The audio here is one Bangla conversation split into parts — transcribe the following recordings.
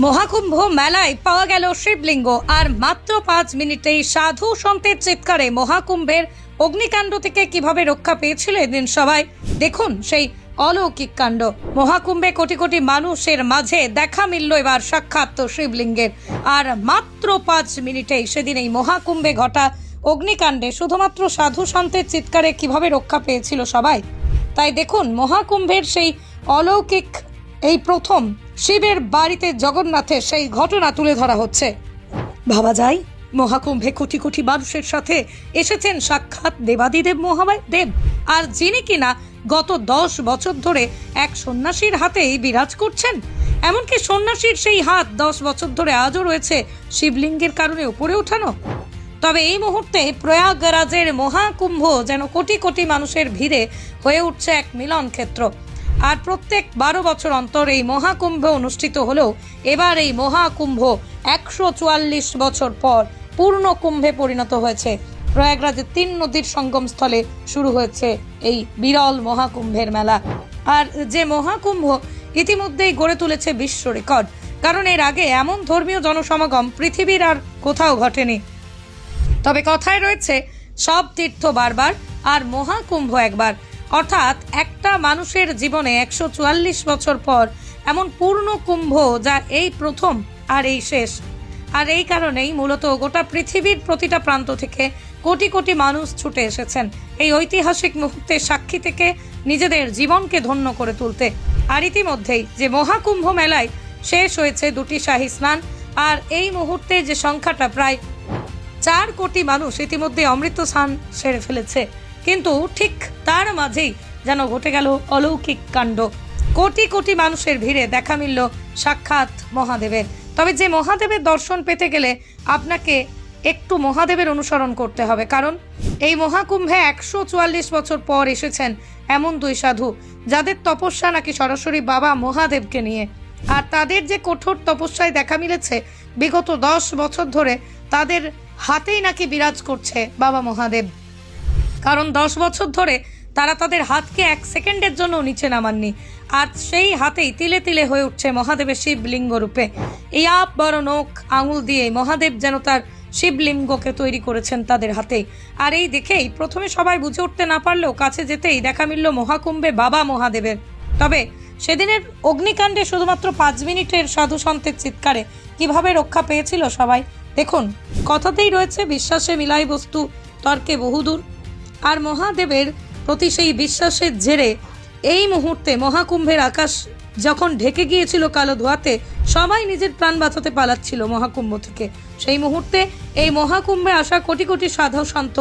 মহাকুম্ভ মেলায় পাওয়া গেল শিবলিঙ্গ, আর মাত্র 5 মিনিটেই সাধু সন্তের চিৎকারে মহাকুম্ভের অগ্নিকাণ্ড থেকে কিভাবে রক্ষা পেয়েছিল এদিন সবাই। দেখুন সেই অলৌকিক কাণ্ড। মহাকুম্ভে কোটি কোটি মানুষের মাঝে দেখা মিলল এবার সাক্ষাৎ শিবলিঙ্গের, আর মাত্র 5 মিনিটেই সেদিন এই মহাকুম্ভে ঘটা অগ্নিকাণ্ডে শুধুমাত্র সাধু সন্তের চিৎকারে কিভাবে রক্ষা পেয়েছিল সবাই। তাই দেখুন মহাকুম্ভের সেই অলৌকিক এই প্রথম শিবের বাড়িতে জগন্নাথের সেই ঘটনা তুলে ধরা হচ্ছে। ভাবা যায় মহাকুম্ভে কোটি কোটি মানুষের সাথে এসেছেন সাক্ষাৎ দেবাদিদেব মহাদেব, আর যিনি কিনা গত 10 বছর ধরে এক সন্ন্যাসীর হাতেই বিরাজ করছেন। এমনকি সন্ন্যাসীর সেই হাত 10 বছর ধরে আজও রয়েছে শিবলিঙ্গের কারণে উপরে ওঠানো। তবে এই মুহূর্তে প্রয়াগরাজের মহাকুম্ভ যেন কোটি কোটি মানুষের ভিড়ে হয়ে উঠছে এক মিলন ক্ষেত্র। আর প্রত্যেক 12 বছর অন্তর এই মহাকুম্ভ অনুষ্ঠিত হলেও এবার এই মহাকুম্ভ 144 বছর পর পূর্ণ কুম্ভে পরিণত হয়েছে। প্রয়াগরাজের 3 নদীর সঙ্গমস্থলে শুরু হয়েছে এই বিরল মহাকুম্ভের মেলা। আর যে মহাকুম্ভ ইতিমধ্যেই গড়ে তুলেছে বিশ্ব রেকর্ড, কারণ এর আগে এমন ধর্মীয় জনসমাগম পৃথিবীর আর কোথাও ঘটেনি। তবে কথায় রয়েছে সব তীর্থ বারবার আর মহাকুম্ভ একবার, অর্থাৎ একটা মানুষের জীবনে 144 বছর পর এমন পূর্ণ কুম্ভ যা এই প্রথম আর এই শেষ। আর এই কারণেই মূলত গোটা পৃথিবীর প্রতিটা প্রান্ত থেকে কোটি কোটি মানুষ ছুটে এসেছেন এই ঐতিহাসিক মুহূর্তের সাক্ষী থেকে নিজেদের জীবনকে ধন্য করে তুলতে। আর ইতিমধ্যেই যে মহাকুম্ভ মেলায় শেষ হয়েছে 2টি শাহী স্নান, আর এই মুহূর্তে যে সংখ্যাটা প্রায় 4 কোটি মানুষ ইতিমধ্যে অমৃত স্নান সেরে ফেলেছে। কিন্তু ঠিক তার মাঝেই যেন ঘটে গেল অলৌকিক কাণ্ড। কোটি কোটি মানুষের ভিড়ে দেখা মিলল সাক্ষাৎ মহাদেবের। তবে যে মহাদেবের দর্শন পেতে গেলে আপনাকে একটু মহাদেবের অনুসরণ করতে হবে, কারণ এই মহাকুম্ভে 144 বছর পর এসেছেন এমন 2 সাধু যাদের তপস্যা নাকি সরাসরি বাবা মহাদেবকে নিয়ে। আর তাদের যে কঠোর তপস্যায় দেখা মিলেছে বিগত 10 বছর ধরে তাদের হাতেই নাকি বিরাজ করছে বাবা মহাদেব। কারণ 10 বছর ধরে তারা তাদের হাতকে 1 সেকেন্ডের জন্য নিচে নামাননি, আর সেই হাতেই তিলে তিলে হয়ে উঠছে মহাদেবের শিবলিঙ্গ রূপে। এই বড় নখ আঙুল দিয়ে মহাদেব যেন তার শিবলিঙ্গকে তৈরি করেছেন তাদের হাতেই। আর এই দেখেই প্রথমে সবাই বুঝে উঠতে না পারলেও কাছে যেতেই দেখা মিলল মহাকুম্ভে বাবা মহাদেবের। তবে সেদিনের অগ্নিকাণ্ডে শুধুমাত্র 5 মিনিটের সাধু সন্তের চিৎকারে কিভাবে রক্ষা পেয়েছিল সবাই দেখুন। কথাতেই রয়েছে বিশ্বাসে মিলাই বস্তু তর্কে বহুদূর। আর মহাদেবের প্রতি সেই বিশ্বাসের জেরে এই মুহূর্তে মহাকুম্ভের আকাশ যখন ঢেকে গিয়েছিল কালো ধোঁয়াতে, সবাই নিজের প্রাণ বাঁচাতে পালাচ্ছিল মহাকুম্ভ থেকে। সেই মুহূর্তে এই মহাকুম্ভে আসা কোটি কোটি সাধু সন্ত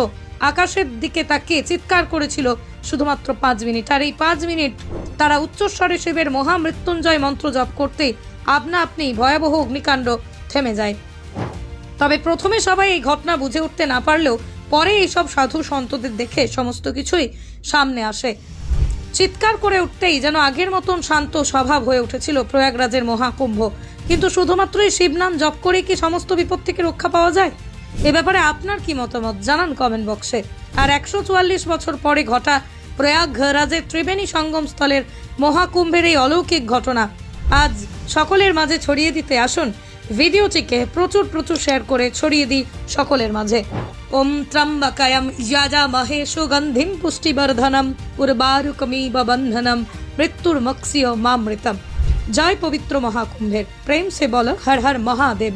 আকাশের দিকে তাকিয়ে চিৎকার করেছিল শুধুমাত্র 5 মিনিট। আর এই 5 মিনিট তারা উচ্চস্বরে শিবের মহামৃত্যুঞ্জয় মন্ত্র জপ করতেই আপনা আপনি ভয়াবহ অগ্নিকাণ্ড থেমে যায়। তবে প্রথমে সবাই এই ঘটনা বুঝে উঠতে না পারলেও পরে এইসব সাধু সন্তদের দেখে সমস্ত কিছুই সামনে আসে। চিৎকার করে উঠতেই যেন আগের মতন শান্ত স্বভাব হয়ে উঠেছিল প্রয়াগরাজের মহাকুম্ভ। কিন্তু শুধুমাত্র এই শিবনাম জপ করে কি সমস্ত বিপদ থেকে রক্ষা পাওয়া যায়? এ ব্যাপারে আপনার কি মতামত জানান কমেন্ট বক্সে। আর 144 বছর পরে ঘটা প্রয়াগরাজের ত্রিবেণী সঙ্গমস্থলের মহাকুম্ভের এই অলৌকিক ঘটনা আজ সকলের মাঝে ছড়িয়ে দিতে আসুন ভিডিওটিকে প্রচুর শেয়ার করে ছড়িয়ে দিই সকলের মাঝে। ওম ত্রম্বকায়ম যজামহে সুগন্ধিম পুষ্টিবর্ধনম উর্বারুকমিব বন্ধনম মৃত্যুর্মুক্ষীয় মামৃতম। জয় পবিত্র মহাকুম্ভের। প্রেম সে বলো হর হর মহাদেব।